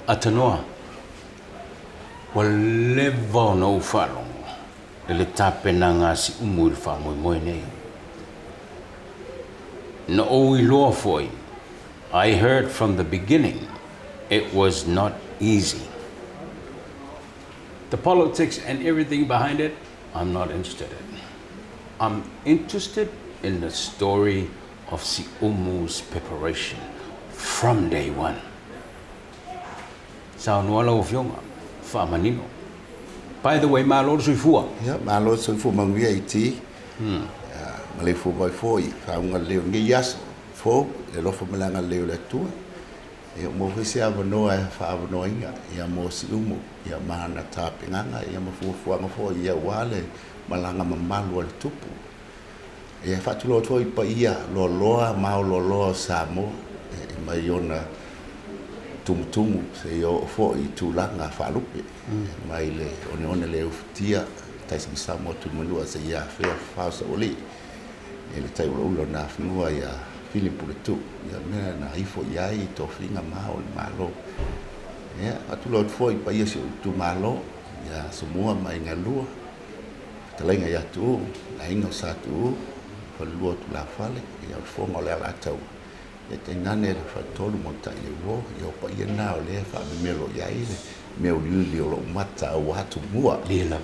Atanoa, walevo no falongo, le tape na ngā Siumu I wha moe nei. No o I loa foi, I heard from the beginning, it was not easy. The politics and everything behind it, I'm not interested in. I'm interested in the story of Siumu's preparation from day one. Sao nuala o fionga, whaamanino. By the way, malo suifua. Ya, malo suifua mangia iti. Malefu mai foi, whaunga leo nge yaso. Fo, e lofa malanga leo le tua. E mo fisi avanoa e whaavanoa inga. Ia mo Siumu, ia mahana tāpinganga, ia mafuafuanga fo, ia wale malanga mamalu al tupu. Ia whatuloa toi pa ia loloa, mau loloa Samoa. E mai ona tumutumu se yo fo I tūlanga whalupe. Mai le one le ufutia, taisang Samoa tumanua se ia whea whausa oli. E le tai ula na whinua ia Philipu le tu. Ia mea na hifo iai to whinga mao le malo. Ia atulo fo I pa ia se tu malo. Ia Samoa mai ngā lua. Talainga ia tu, na inga sa tu, whalua tu la whale. Ia whonga le ala tau. E te ngane le whatolu mo tai le wo, I o pa ia nao le whamemelo iai le, meo liuli o lo mata o hatu mua. Lila.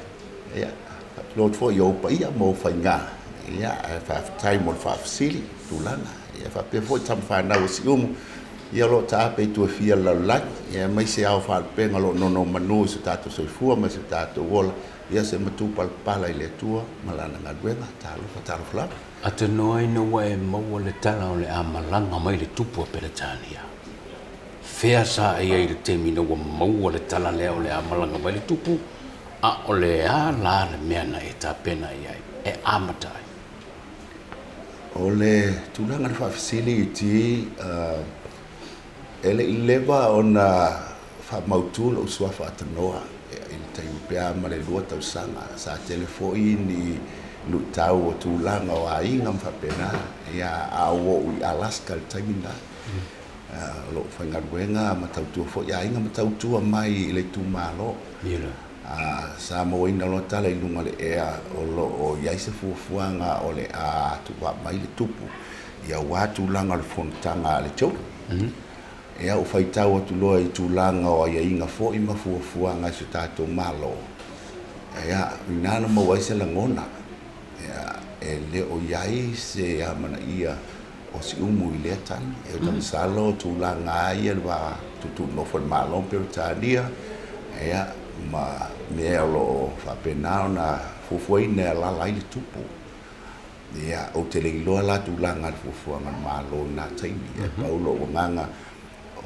Ia, atulo fo I o pa ia mo whainga. Ia, whaftai mo whafsili, tūlanga. Ia, whapea fo I tam whanau o Siumu. Ia lo tāpe I tua fia laulaki. Ia, mai se au whalpenga lo nono manu se tātou soifua, mai se tātou wola. Ia se matu palpala I le tua, malana ngaduenga, tālu flapa. Atanoa ina wae maua le tala o le amalanga mai le tupu a Peretania. Whea sa ia I le temina wa maua le tala lea o le amalanga mai le tupu, a o le a la le meana e tā pena iai, e amatai. O le tūlanga le whawhisili I ti, ele I lewa o na whamautul o suafa Atanoa. I le taimupea ma le lua tausanga, sa telefoi ni lu tau o tūlanga o a inga mwhapena, ia a o I Alaska le taimina. Lo whaingaruenga ma tautua fo, ia inga ma tautua mai I le tūmalo. Mira. Samoa ina lo tala I lunga le ea o lo o iaise fuafuanga o le a tuwa mai le tupu. Ia wā tūlanga le fontanga le chou. Ia o whaitau o tuloa I tūlanga o ia inga fo I mafuafuanga su tātou malo. Ia inana ma waise la ngona. Ia e le o iai se amana ia o Siumu I lea tani. E o salo tūlanga ia wa tutu no fon malo Peretania. Ia ma mea lo whapenao na fufuai nea lalai le tupu. Ia o te leiloa la tūlanga le fufuanga malo na taimi. E paulo o nganga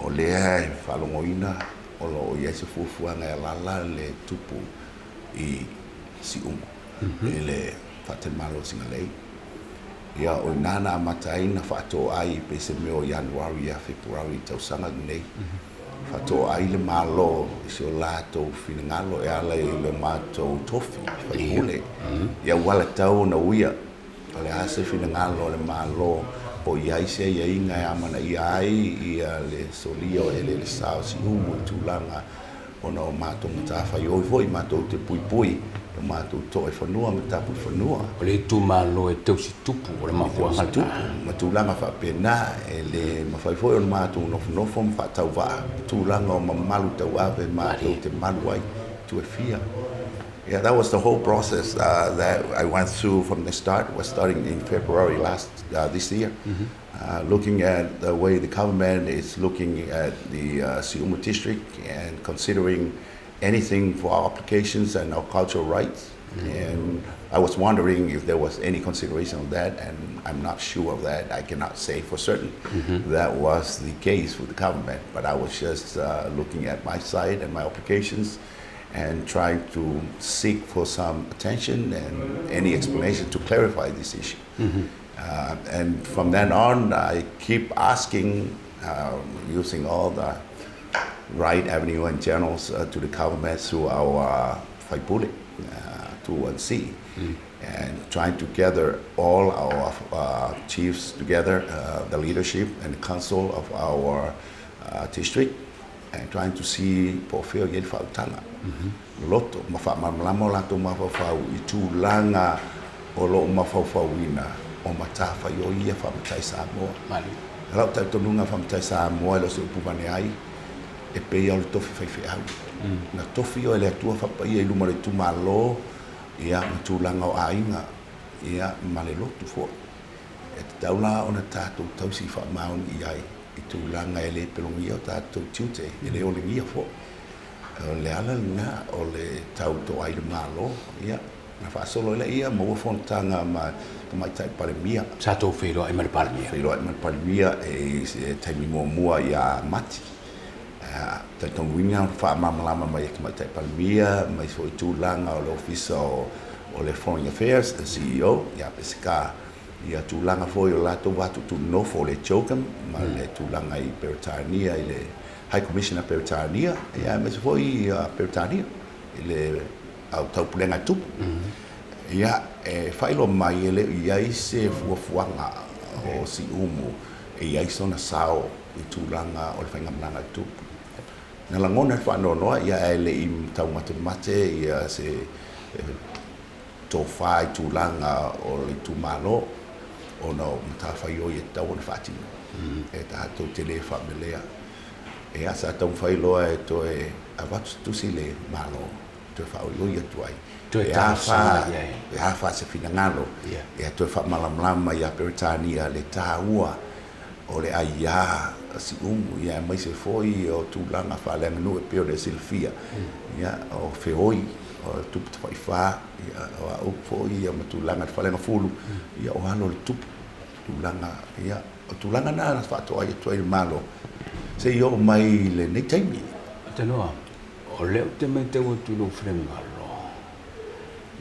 o lea e whalongoina o lo o iese fufuanga e lala le tupu I Siumu. E le whatemalo singalei. Ia o nana matai na whato ai pese meo Januari a Februari tausanga nei. Whato ai le malo I o lato finangalo e ala I le mato tofi whaihule. Ia wala tau na uia. Ale ase finangalo le malo o iaise ia inga e amana iai ia le solio e le sao Siumu I tūlanga o na o mato matafa I oi foi mato te pui pui. O mato to e whanua me tapu whanua. O le tūmalo e tausi tupu o le mafuanga tupu. Ma tūlanga whapena e le mawhaifoi o le mato nofo mwhatau waa. Tūlanga o mamalu tau ave mato te malu ai tu e fia. Yeah, that was the whole process that I went through from the start. Was starting in February this year, looking at the way the government is looking at the Siumu district and considering anything for our applications and our cultural rights. And I was wondering if there was any consideration of that, and I'm not sure of that. I cannot say for certain that was the case with the government, but I was just looking at my side and my applications and trying to seek for some attention and any explanation to clarify this issue. And from then on, I keep asking, using all the right avenue and channels to the government through our Faipule, 2-1C, and trying to gather all our chiefs together, the leadership and the council of our district, and trying to see po feo ye fa tanga loto ma fa malama la to ma fa I tūlanga o lo ma fa wina o mata fa yo ia fa matai Samoa mali la ta to nunga fa matai Samoa lo se pupane ai e pe yo to fa fa na tofi o le tua fa pa ia luma le tumalo ia tūlanga o ainga ia male lotu fo e taula ona tātou tausi wha maun I ai I tūlanga e le pelongia o tātou tiute e le o le ngia fo o le ala nga o le tau to ai le malo ia na wha solo le ia maua fontanga ma mai tai paramia tātou whero ai mara paramia e taimi mua ia mati ta tong winga wha mamalama mai mai tai paramia mai fo I tūlanga o le ofisa o le Foreign Affairs, the CEO, ia pesika ia tūlanga foi o lato watu tu nofo le chokam, ma le tūlanga I Peritania, I le High Commissioner Peritania, ia mes foi Peritania, I le au taupulenga tupu. Ia whailo mai ele ia I se fuafuanga o Siumu, ia I sona sao I tūlanga o le whaingamlanga tupu. Na langona whanonoa, ia ele I tau mate ia se to fai tūlanga o le tūmalo o no mtawhai o I tau na whātino. E tātou te le whamelea. E asa tau whai loa e to e awatu tusi le malo. To whao I o I atuai. E awha se whina ngalo. E to whamalamlama I a Peritania le tāua o le aia Siumu. Ia mai se foi o tūlanga whalenga nu e peo le silfia. Ia o whioi. O tupu te whaiwha, o au fo ia ma tūlanga te whalenga fulu, ia o halo le tupu, tūlanga, ia, o tūlanga nā na whātoa ia tuai le malo. Se i o mai le nei taimi. Tanoa, o leo te mai te watu lau whenengalo.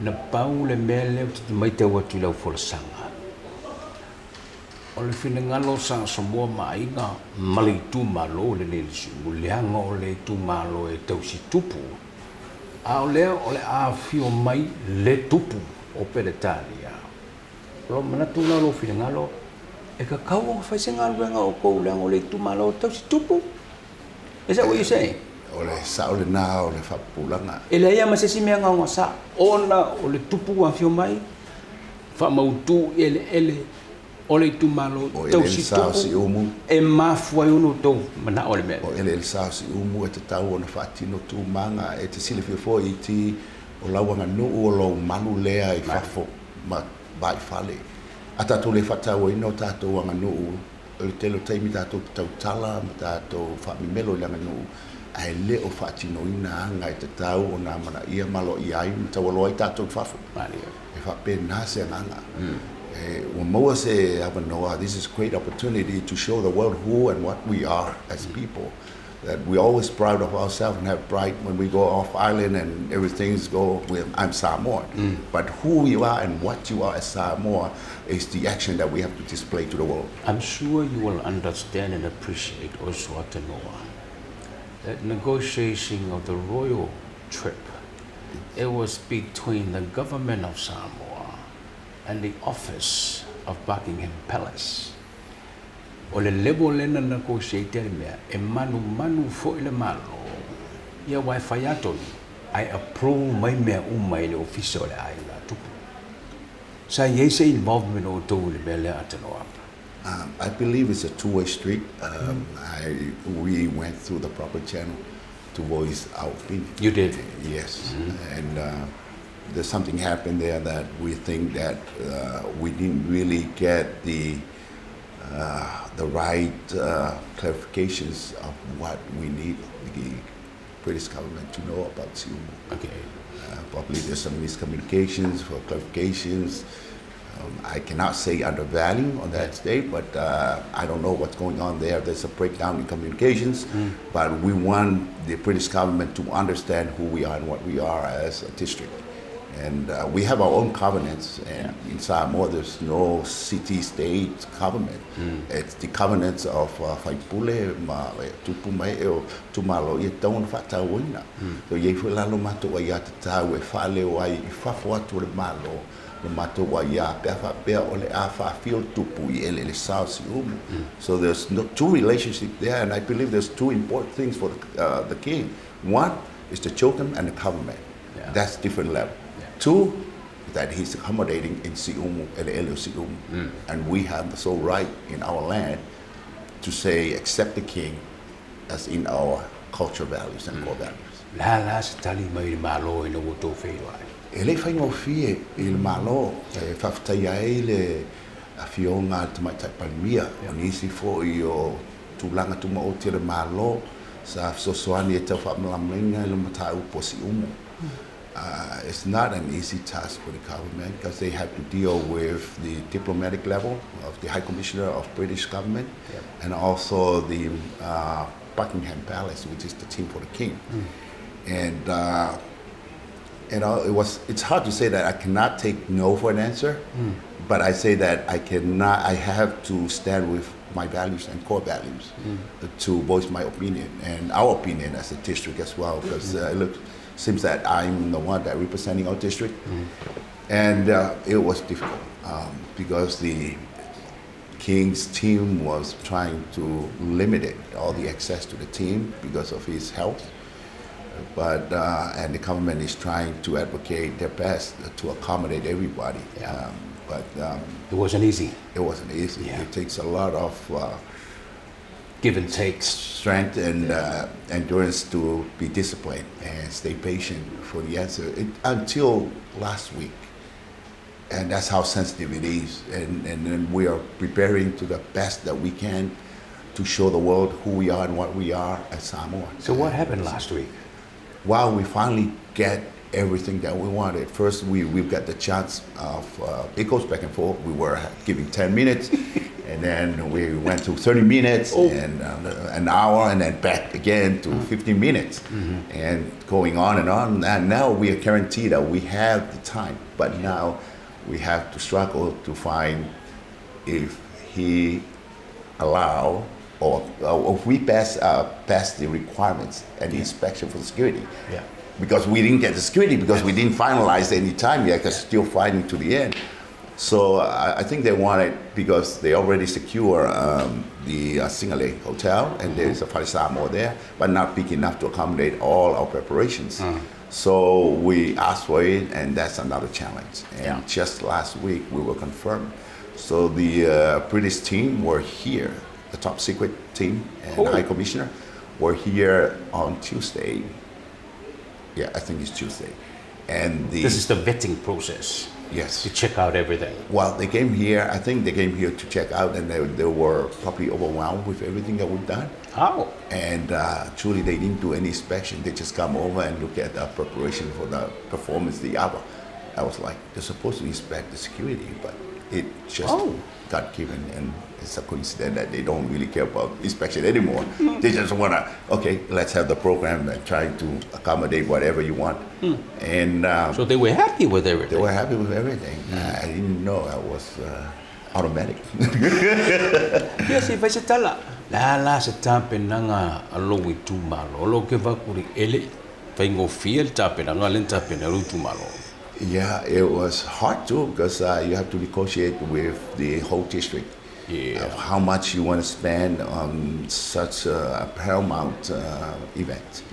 Na pau le mea leo te mai te watu lau wholasanga. O le whenengalo sa Samoa mainga, mali tūmalo le nelisi, muleanga o le tūmalo e tausi tupu. A o leo o le a fio mai le tupu o Peretania. Lo manatu na lo whinangalo e ka kau o whaisenga ruenga o kou leang o le tumalo o tausi tupu. Is that what you're saying? O le sa o le nā o le whapulanga. E le ia masesi mea ngā sa ona o le tupu a fio mai whamautu ele o le tumalo tausi tupu Siumu. E mafua unu tau mana o le mea. O ele sa Siumu e te tau o na whaatino tūmanga e te sile fo I ti o lauanga nuu o lau malu lea I whafo ma bai whale. A tātou le whatau ina o tātou anga nuu o le telo taimi tātou tau tala ma tātou whamimelo I anga nuu a e le o whaatino ina anga e te tau o nā mana ia malo I ai ma tau aloa I tātou whafo. E whape nāse anga. Moa say, Noah, this is a great opportunity to show the world who and what we are as people. That we're always proud of ourselves and have pride when we go off island and everything's go with I'm Samoan. But who you are and what you are as Samoa is the action that we have to display to the world. I'm sure you will understand and appreciate also Noah, that negotiation of the royal trip, it was between the government of Samoa and the office of Buckingham Palace. O le level lena negotiator mea, e manu fo ile malo. Ia wai whaiato I approve mai mea umai le official le ai la tupu. Sa ye se involvement o tō le mea le atanoa. I believe it's a two-way street. We went through the proper channel to voice our opinion. You did? Yes. And there's something happened there that we think that we didn't really get the right clarifications of what we need the British government to know about Siumu. Okay. Probably there's some miscommunications for clarifications. I cannot say undervalue on that state, but I don't know what's going on there. There's a breakdown in communications, but we want the British government to understand who we are and what we are as a district. And we have our own covenants, and in Samoa there's no city-state government. It's the covenants of Whaipule, Tupu mai o Tumalo, I taun whatauina. So ye whalalo mato ai ata tau e whale o ai I whafo atu le malo, le mato wa ia pe o le a fa feel tupu I ele le sao Siumu. So there's two relationships there, and I believe there's two important things for the king. One is to choke him and the government. Yeah. That's different level. Yeah. Two, that he's accommodating in Siumu, ele Siumu. And we have the sole right in our land to say, accept the king as in our culture values and core values. La se tali mai malo ina wo to fe wa. Ele fai no fie il malo whaftai ai le a fionga te mai tai palmia o nisi fo I o tūlanga tuma o tira malo sa sosoani e tau whamlamlinga le matai upo Siumu. It's not an easy task for the government because they have to deal with the diplomatic level of the High Commissioner of British government and also the Buckingham Palace, which is the team for the king. And it's hard to say that I cannot take no for an answer, but I say that I have to stand with my values and core values to voice my opinion and our opinion as a district as well, because it seems that I'm the one that representing our district. And it was difficult because the King's team was trying to limit all the access to the team because of his health. But and the government is trying to advocate their best to accommodate everybody. But it wasn't easy. It wasn't easy. Yeah. It takes a lot of give and takes, strength and endurance to be disciplined and stay patient for the answer until last week. And that's how sensitive it is. And then we are preparing to the best that we can to show the world who we are and what we are as Samoa. So what happened last week? Well, we finally get everything that we wanted. First, we've got the chance of, it goes back and forth. We were giving 10 minutes, and then we went to 30 minutes, and an hour, and then back again to 15 minutes, and going on. And now we are guaranteed that we have the time, but now we have to struggle to find if he allow or if we pass the requirements and the inspection for the security. Yeah. Because we didn't get the security because we didn't finalize any time yet, because still fighting to the end. So I think they wanted, because they already secure the Singale Hotel, and there's a Samoa there, but not big enough to accommodate all our preparations. So we asked for it, and that's another challenge. And just last week we were confirmed. So the British team were here, the top secret team and the High Commissioner were here on Tuesday. Yeah, I think it's Tuesday. And this is the vetting process. Yes. To check out everything. Well, they came here, I think they came here to check out, and they were probably overwhelmed with everything that we've done. Oh. And truly they didn't do any inspection. They just come over and look at the preparation for the performance the hour. I was like, they're supposed to inspect the security, but it just got given, and it's a coincidence that they don't really care about inspection anymore. They just want to, okay, let's have the program and try to accommodate whatever you want. And so they were happy with everything. They were happy with everything. I didn't know I was automatic. Yes, if I said tala, la se tape nanga alo wi tu malo, lo ke va kuri ele, faingo fiel tape nanga len tape na ru tu malo. Yeah, it was hard too, because you have to negotiate with the whole district. Of how much you want to spend on such a paramount event.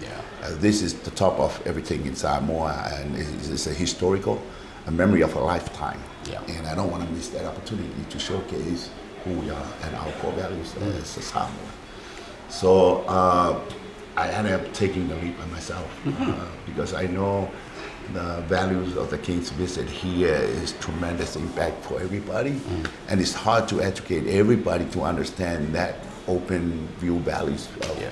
This is the top of everything in Samoa, and it's a historical, a memory of a lifetime. And I don't want to miss that opportunity to showcase who we are and our core values as a Samoa. So I ended up taking the lead by myself because I know the values of the King's visit here is tremendous impact for everybody, and it's hard to educate everybody to understand that open view values of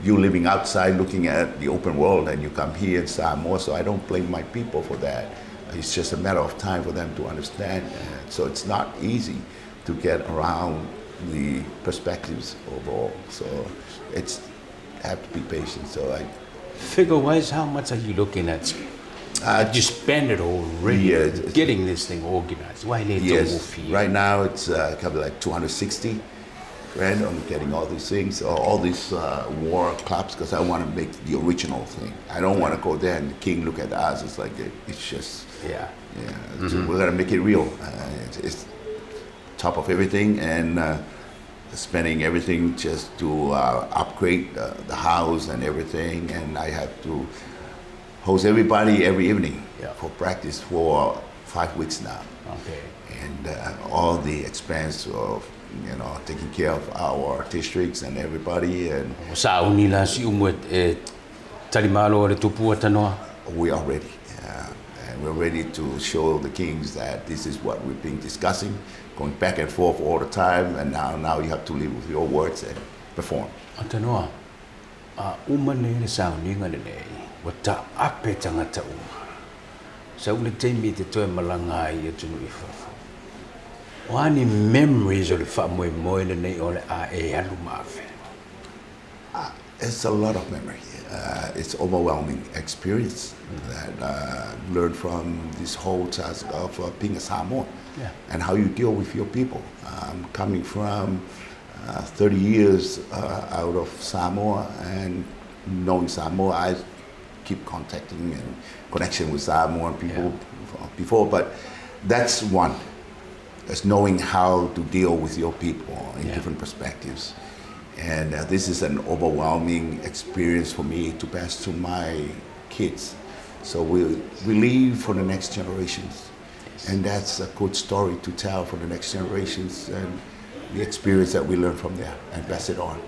you living outside looking at the open world, and you come here in Samoa. So I don't blame my people for that. It's just a matter of time for them to understand. So it's not easy to get around the perspectives overall. So it's have to be patient. So I figure-wise, how much are you looking at? You spend it already getting this thing organized. Why need right now it's probably like 260, grand on getting all these things, all these war clubs, because I want to make the original thing. I don't want to go there and the king look at us. It's like it's just so we're gonna make it real. It's top of everything, and spending everything just to upgrade the house and everything. And I have to host everybody every evening for practice for 5 weeks now. Okay. And all the expense of taking care of our districts and everybody. And Sa unila Siumu talimalo le tupu tanoa. We are ready. And we're ready to show the kings that this is what we've been discussing, going back and forth all the time, and now you have to live with your words and perform. Tanoa, umane le sa uninga le nei, wata ape tangata uma. Sa ule teimi te toe malanga I tunu ifafu. Wani memories o le wha moe le nei o le a e alu maafe. It's a lot of memory. It's overwhelming experience that learned from this whole task of being a Samoan and how you deal with your people. Coming from 30 years out of Samoa and knowing Samoa, I keep contacting and connection with Samoan people before, but that's one. It's knowing how to deal with your people in different perspectives. And this is an overwhelming experience for me to pass to my kids. So we leave for the next generations. And that's a good story to tell for the next generations and the experience that we learn from there and pass it on.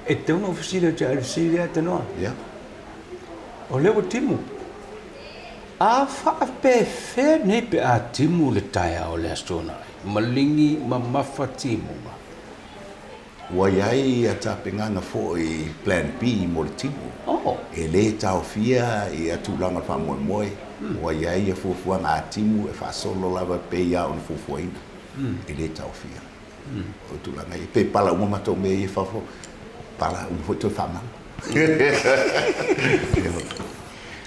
E te unga ofisina te alisiria te noa? Yeah. O lewa timu. A whaape whea nei pe a timu le taia o le astronai. Malingi ma mafa timu ma. Waiai a tapenganga fo I plan B mo le timu. Oh. E le tau fia I atulanga wha moe moe. Waiai a fufua ngā timu e whasolo lava pe ia o le fufuaina. E le tau fia. O tulanga I pe pala uma mato me I whafo. Pala uma fo to whamanga.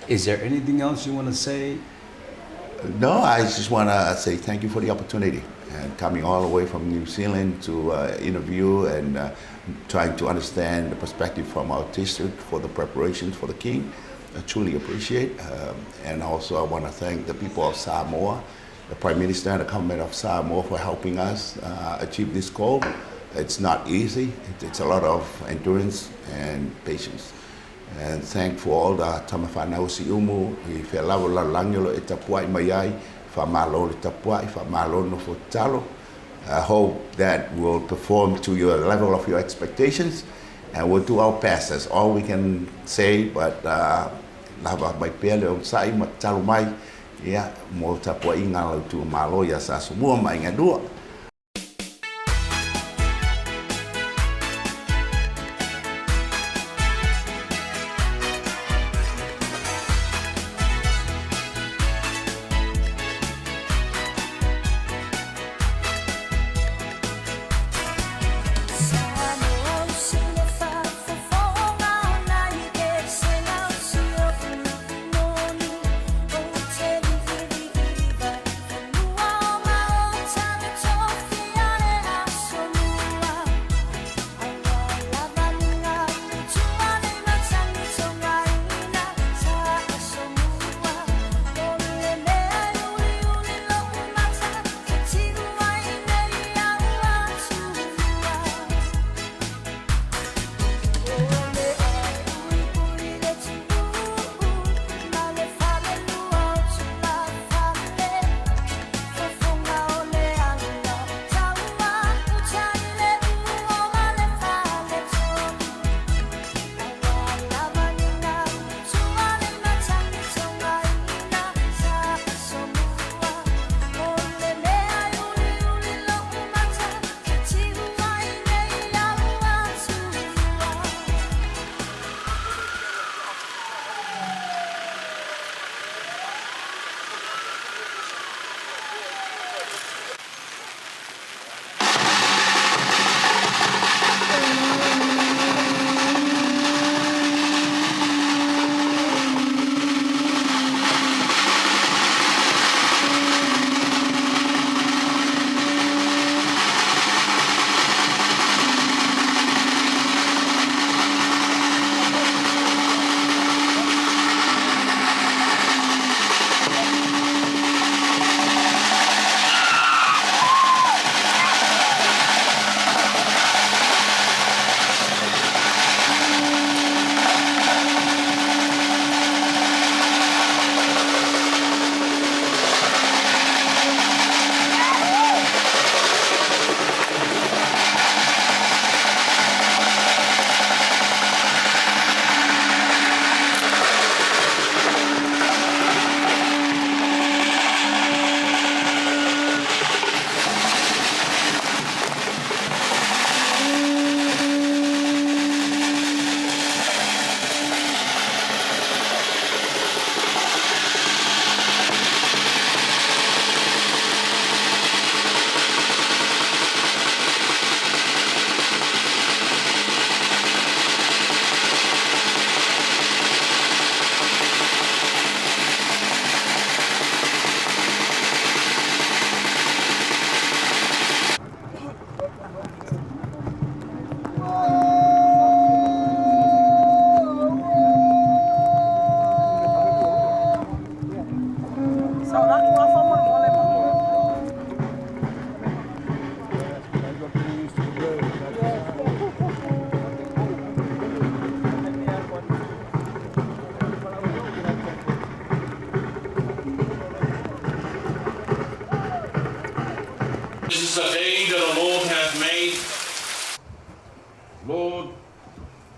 Is there anything else you want to say? No, I just want to say thank you for the opportunity and coming all the way from New Zealand to interview and trying to understand the perspective from our district for the preparations for the king. I truly appreciate. And also I want to thank the people of Samoa, the Prime Minister and the government of Samoa for helping us achieve this goal. It's not easy. It's a lot of endurance and patience. And thank for all the tamawhanau Siumu, I whelawa la langolo e tapuai mai ai, whamalo le tapuai, whamalo no fotalo. I hope that we'll perform to your level of your expectations and we'll do our best. That's all we can say, but lava mai pele o sai ma talo mai, mo tapuai ngā lau tu malo ya sa Samoa mai ngadua.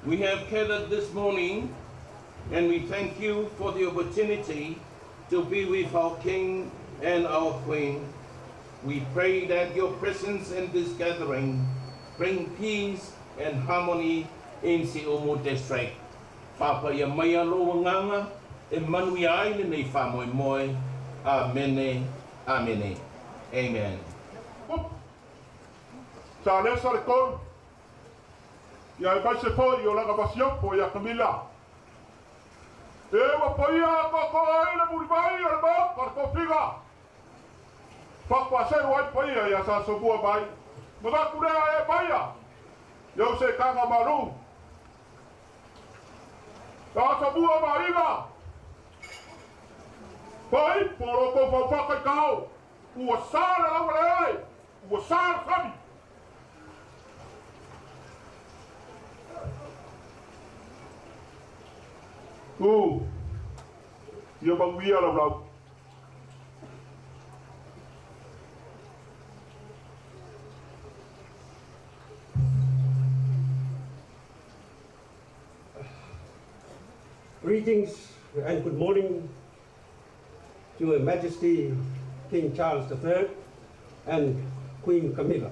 We have gathered this morning and we thank you for the opportunity to be with our King and our Queen. We pray that your presence in this gathering bring peace and harmony in Siumu district. Papa ia mai alo nganga e manui ai nei fa moi moi. Amen. Amen. Amen. Sa le sa le kon. Ya ba se po yo la kapasio po ya Camilla. E wa po ya ko ai le muri bai o ba par ko figa. Pa pa se wa po ya sa so bua bai. Mo da ku e bai ya. Yo se ka nga malu. Ya so bua bai ga. Pai poro ko fa ka kau. Ua sa la wale. Ua sa kami. Ia banguia la blau. Greetings and good morning to Her Majesty King Charles III and Queen Camilla.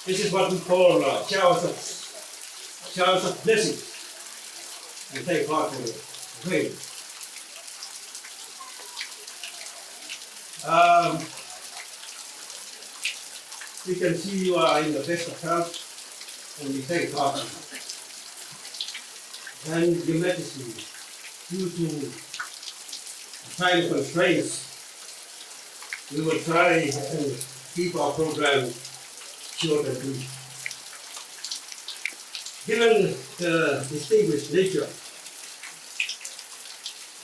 This is what we call showers of blessing. And thank God for the rain. We can see you are in the best of health, and we thank God. And Your Majesty, due to time constraints, we will try and keep our program short and brief. Given the distinguished nature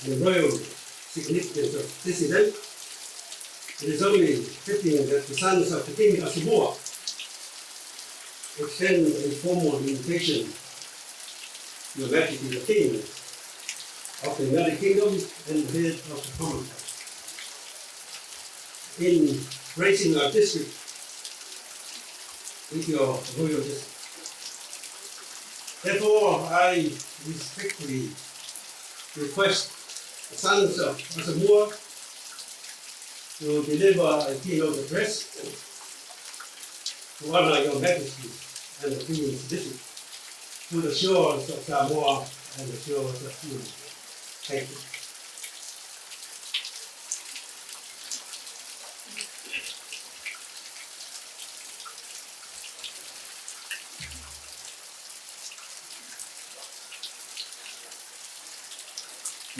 and the royal significance of this event, it is only fitting that the sons of the King of Samoa extend a formal invitation to Your Majesty the King of the United Kingdom and the head of the Commonwealth in gracing our district with your royal district. Therefore, I respectfully request the sons of Samoa to deliver a keynote address to honor Your Majesty and the Queen's visit to the shores of Samoa and the shores of Siumu. Thank you.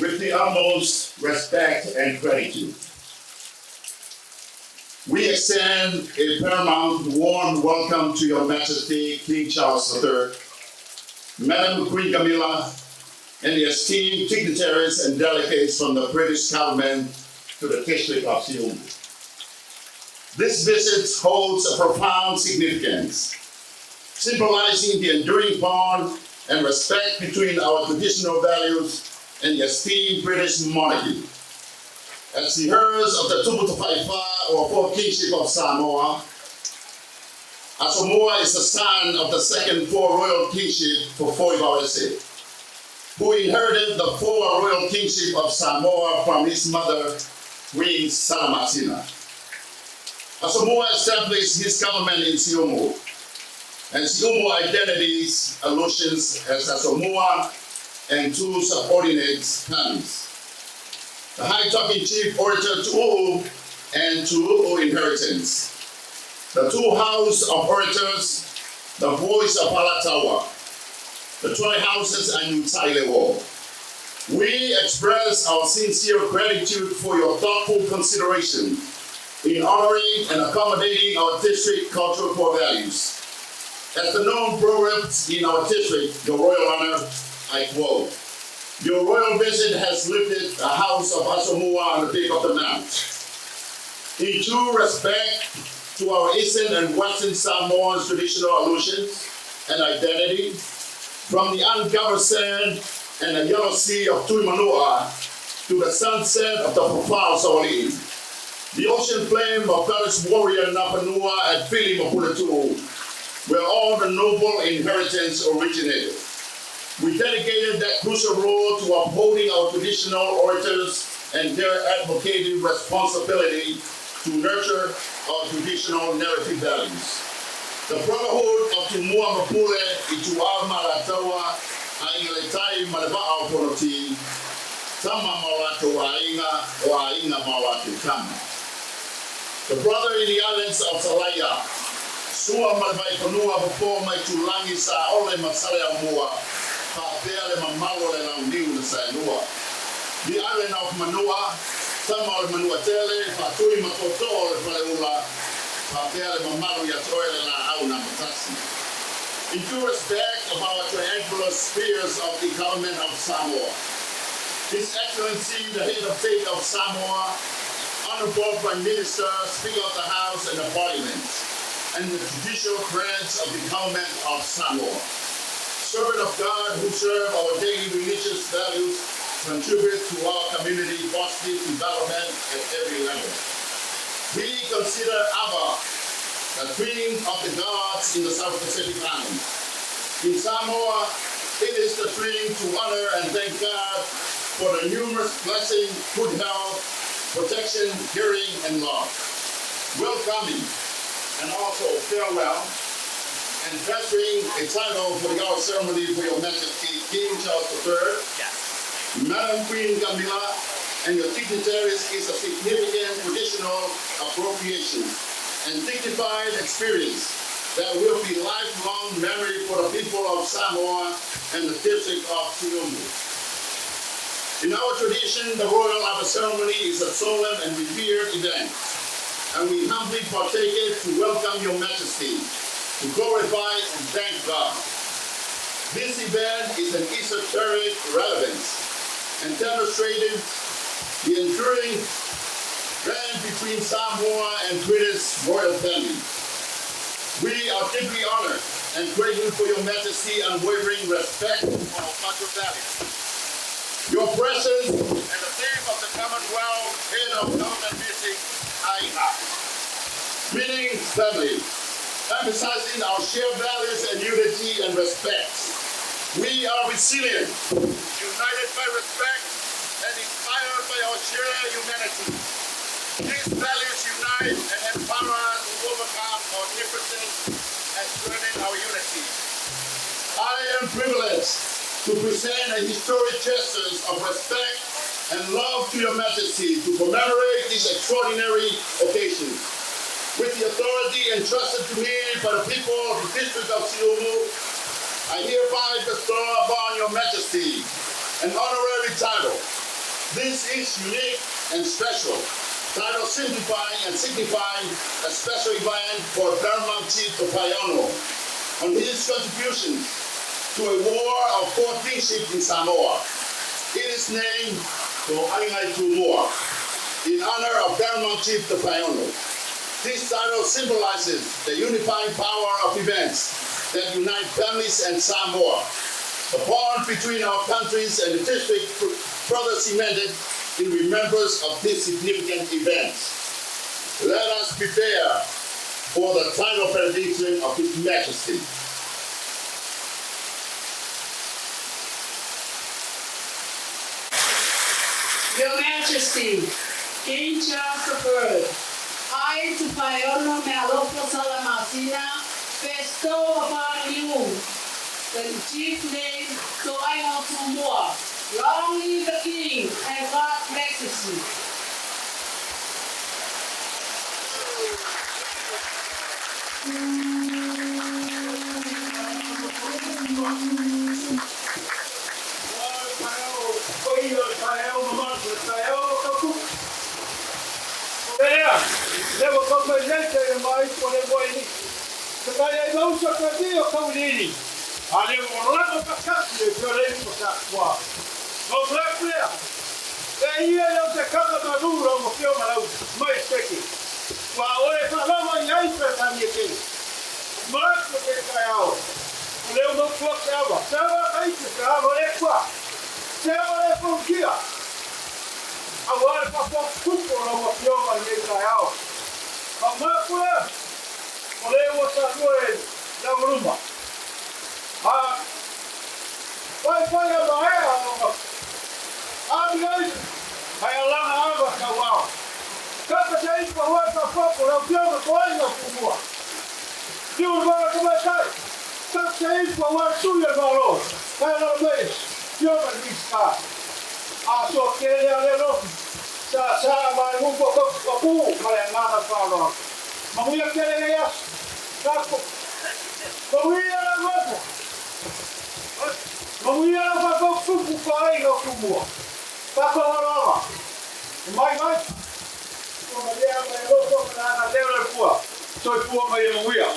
With the utmost respect and gratitude, we extend a paramount warm welcome to Your Majesty King Charles III, Madam Queen Camilla, and the esteemed dignitaries and delegates from the British government to the district of Siumu. This visit holds a profound significance, symbolizing the enduring bond and respect between our traditional values and the esteemed British monarchy. As the heirs of the Tumua or fourth kingship of Samoa, Samoa is the son of the second four royal kingship for Foibaese, who inherited the four royal kingship of Samoa from his mother, Queen Salamatina. Samoa established his government in Siumu, and Siumu identities allusions as Samoa and two subordinate families. The High Talking Chief Orator Tu'u and Tu'u Inheritance. The two House of Orators, the Voice of Alatawa, the Troy Houses and Utailewo. We express our sincere gratitude for your thoughtful consideration in honoring and accommodating our district cultural core values. As the known proverbs in our district, Your Royal Honor, I quote, "Your royal visit has lifted the house of Samoa on the peak of the mount." In due respect to our Eastern and Western Samoan traditional allusions and identity, from the uncovered sand and the yellow sea of Tuimanua to the sunset of the Pupao Sauli, the ocean flame of goddess warrior Napanua and Fili Mapulatu, where all the noble inheritance originated. We dedicated that crucial role to upholding our traditional orators and their advocating responsibility to nurture our traditional narrative values. The Brotherhood of Tumua Mapule Itual Malatawa Aingaletai Malava Ponoti Tama Mawatu Ainga Mawatu Tama. The brother in the islands of Salaya, Sua Malvai Ponua before my Tulangi Sa Ole Masalaya Mua, Papeale Mamalo and New Sailua. The island of Manua, Samal Manuatele, Patui Makoto, Paleula, Papeale Mamalo Yatoile La Auna Matasi. In due respect of our triangular spheres of the government of Samoa, His Excellency, the head of state of Samoa, Honorable Prime Minister, Speaker of the House and the Parliament, and the judicial branch of the government of Samoa, servant of God who serve our daily religious values, contribute to our community positive development at every level. We consider Abba the twin of the gods in the South Pacific Island. In Samoa, it is the dream to honor and thank God for the numerous blessings, good health, protection, hearing, and love. Welcoming and also farewell and transferring a title for the hour ceremony for Your Majesty King Charles III, Madam Queen Camilla, and your dignitaries is a significant traditional appropriation and dignified experience that will be lifelong memory for the people of Samoa and the district of Siumu. In our tradition, the royal Abba ceremony is a solemn and revered event, and we humbly partake it to welcome Your Majesty, to glorify and thank God. This event is an esoteric relevance and demonstrated the enduring bond between Samoa and British royal family. We are deeply honored and grateful for Your Majesty's unwavering respect for our cultural values. Your presence and the theme of the Commonwealth head of government meeting, Aina, meaning family, emphasizing our shared values and unity and respect. We are resilient, united by respect, and inspired by our shared humanity. These values unite and empower us to overcome our differences and strengthen our unity. I am privileged to present a historic gestures of respect and love to Your Majesty to commemorate this extraordinary occasion. With the authority entrusted to me by the people of the district of Siumu, I hereby bestow upon Your Majesty an honorary title. This is unique and special. Title signifying a special event for Paramount Chief of Paiono on his contribution to a war of four kingship in Samoa. It is named Tumua in honor of Paramount Chief of Paiono. This title symbolizes the unifying power of events that unite families and Samoa. The bond between our countries and the district further cemented in remembrance of this significant event. Let us prepare for the title benediction of His Majesty. Your Majesty, King Charles III, I to Paiono Mealopo Salamasina bestow upon you the chief name Toaino Tumua. Long live the King and God bless you. Vai foi a barra. Ai, ai lá na água cavalo. Canta gente para lá para fogo, não tem o banho Tumua. E o barco como é que canta gente para lá suja valor. Vai lá mesmo. Eu não vista. A sua querida lelo. Sa mai mu ko mai nada falo. Mamuia querida ya. Saco. Mamuia na moto. Mamuia na moto fuku pai no Tumua. Saco lá. Mai. Como dia mai loco na tela pua. Soi pua mai mamuia.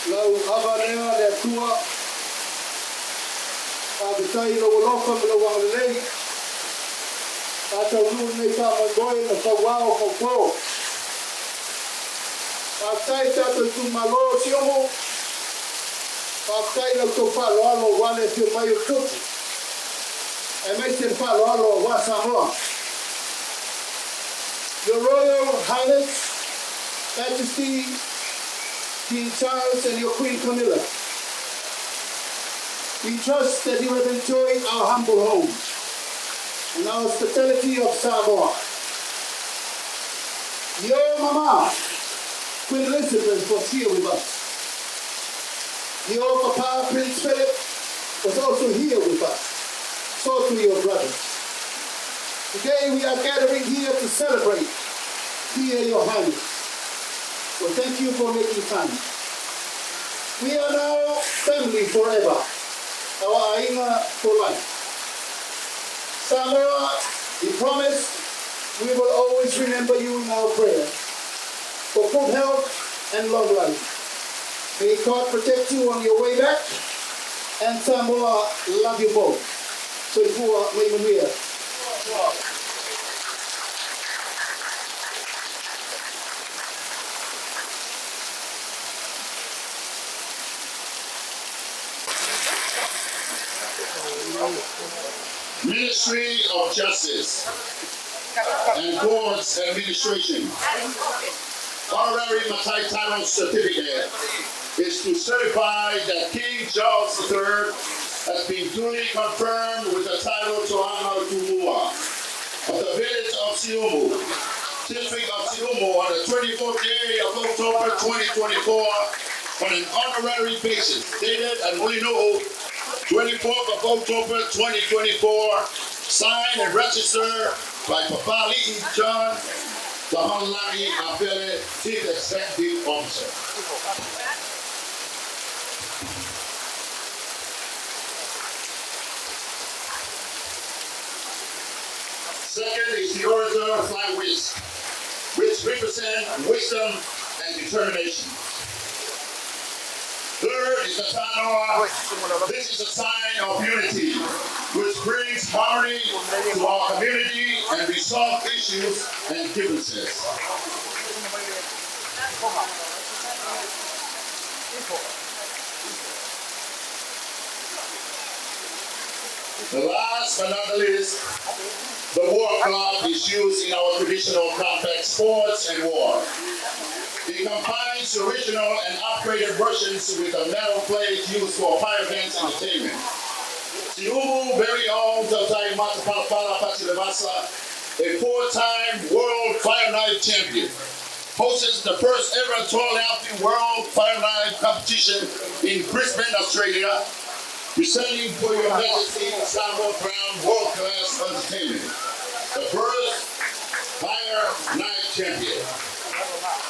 Lau avanea le tua abitai no loka me no wangalei ata ulu nei ka mangoe na whawao whawao atai tata tu malo Siumu atai na to whaloalo wane te mai o tuti e mai te whaloalo wa Samoa. Your Royal Highness, Majesty, King Charles and your Queen Camilla, we trust that you have enjoyed our humble home and our hospitality of Samoa. Your mama, Queen Elizabeth, was here with us. Your papa, Prince Philip, was also here with us. So too your brothers. Today we are gathering here to celebrate. Here, Your Highness. So thank you for making time. We are now family forever. Our aima for life. Samoa, we promise we will always remember you in our prayers for good health and long life. May God protect you on your way back, and Samoa love you both. So for Maimania. Ministry of Justice and Courts Administration. Honorary Matai title certificate is to certify that King Charles III has been duly confirmed with the title to honor Tumua of the village of Siumu, district of Siumu, on the 24th day of October 2024 on an honorary basis, dated at Mulino, 24th of October 2024, signed and registered by Papa Lee John, the Honolulu Affiliate Chief Executive Officer. Second is the orator fly which represent wisdom and determination. Third is the Tanoa. This is a sign of unity, which brings harmony to our community and resolve issues and differences. The last but not the least, the war club is used in our traditional contact sports and war. It combines original and upgraded versions with a metal plate used for fire dance entertainment. Siumu, very own Tatai Matapalapala Pachilevasa, a four-time world fire knife champion, hosts the first ever tall healthy world fire knife competition in Brisbane, Australia, presenting for your Majesty Samoa Crown world-class entertainment, the first fire knife champion.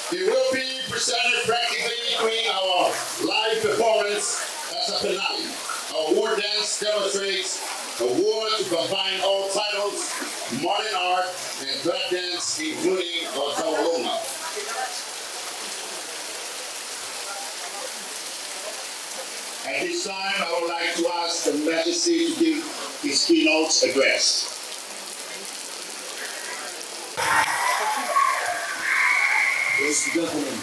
It will be presented practically during our live performance as a finale. Our war dance demonstrates a war to combine all titles, modern art, and black dance, including Tawalonga. At this time, I would like to ask the Majesty to give his keynote address. Ladies and gentlemen,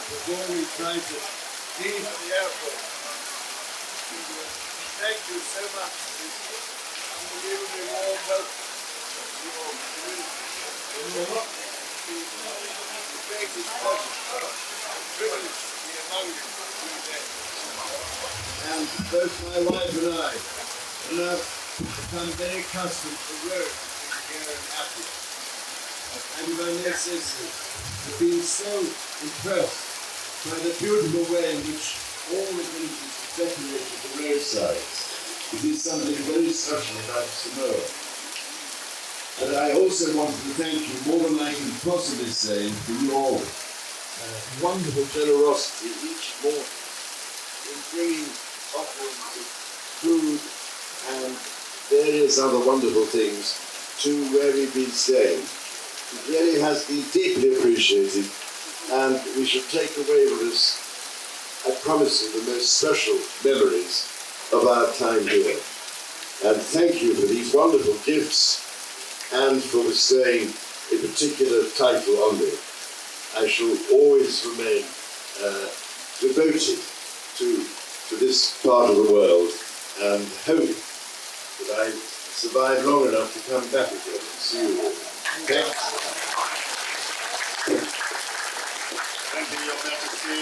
before we try to leave the airport, thank you so much for this unbelievably warm welcome to your community. It's a great pleasure and privilege to be among you today. And both my wife and I have now become very accustomed to work here in Africa. And my necessity have been so impressed by the beautiful way in which all the villages are decorated the roadsides. It is something very special about Samoa. And I also wanted to thank you more than I can possibly say for your wonderful generosity each morning in bringing offerings of food and various other wonderful things to where we've been staying. It really has been deeply appreciated, and we shall take away with us, I promise you, the most special memories of our time here. And thank you for these wonderful gifts and for bestowing a particular title on me. I shall always remain devoted to this part of the world and hope that I survive long enough to come back again and see you all. Thanks. Thank you, Your Majesty.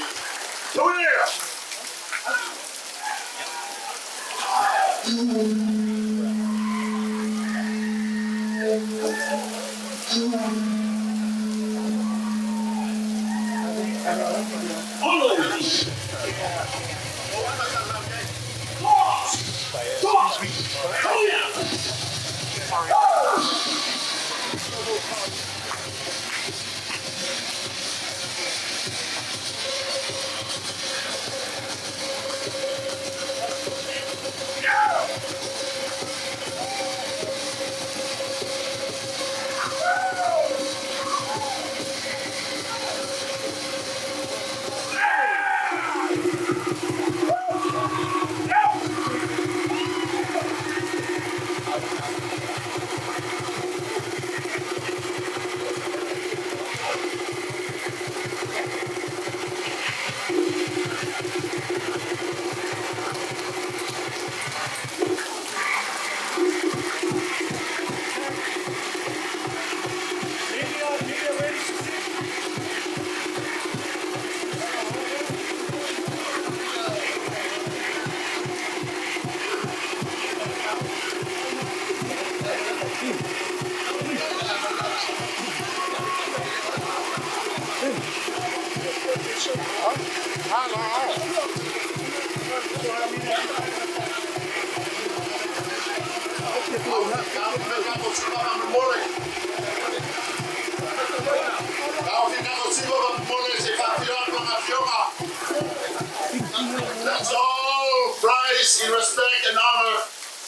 That's all prize in respect and honor.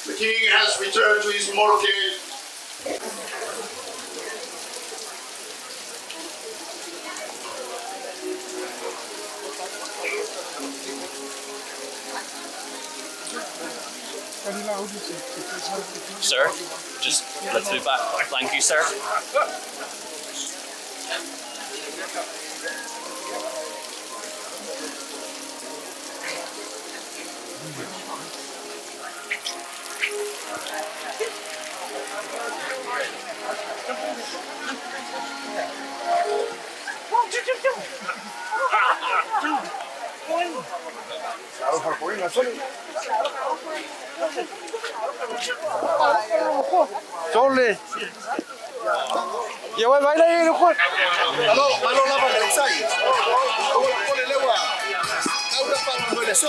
The King has returned to his motorcade. Sir, just let's move back. Thank you, sir. Sorry. Ya vai đây nó khuất. Alo, la para el sai. Pole lewa. Ahora para el eso.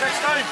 Next time.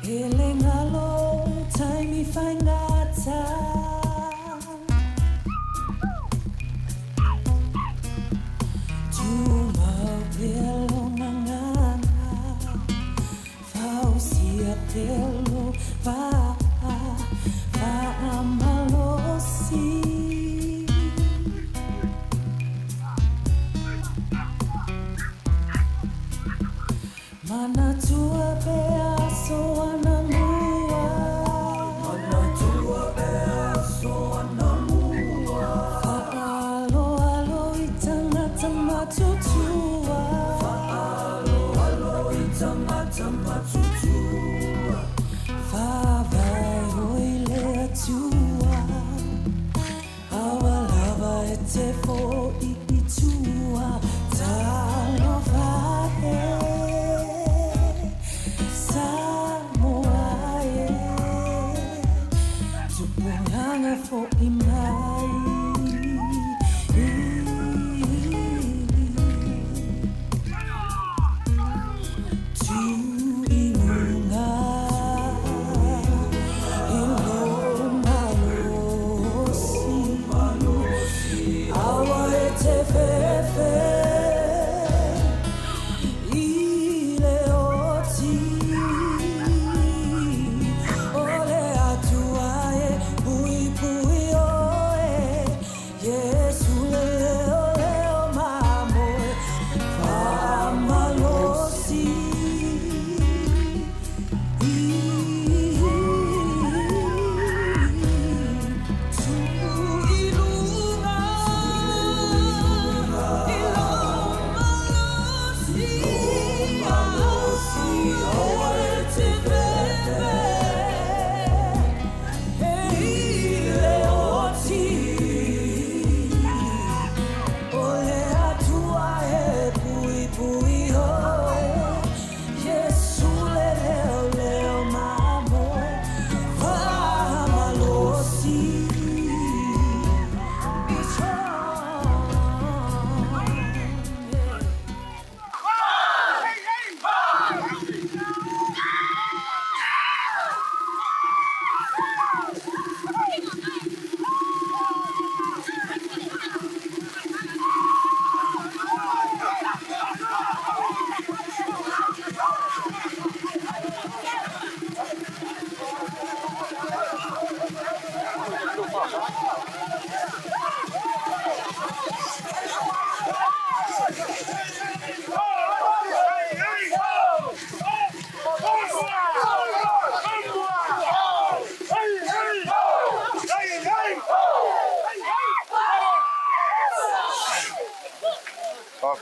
Healing alone, time if I got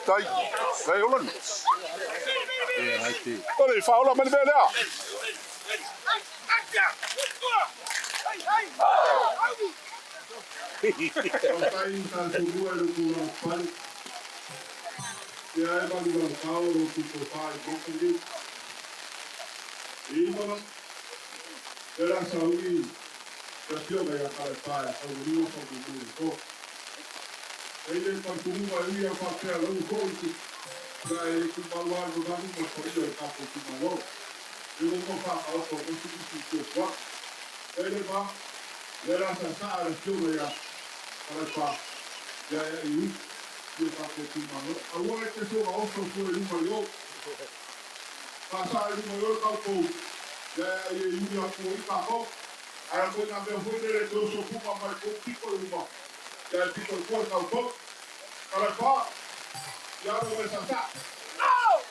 Tai. Ei ole nyt. Oli faula meni vielä. Ele para Tumua ia fazer coito, daí que balão do lado do corredor está por cima do. Eu não faço algo com isso que eu faço. Ele vai, ele acessa a região já para cá. Já é isso que está por cima do. Agora que sou a outra foi no maior. Passar no maior calcou. Já é isso já foi calcou. Aí foi na minha foi ele trouxe o puma mais com pico uma. Ya el pico el cuerno al top, para acá, ya no me salta. ¡No!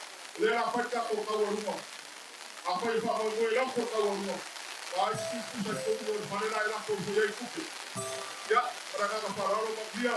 Le la falta por cada uno. A fue el favor de la por cada uno. Ay, si se tuvo el panela de la por su ya y cuque. Ya, para cada parado, no día,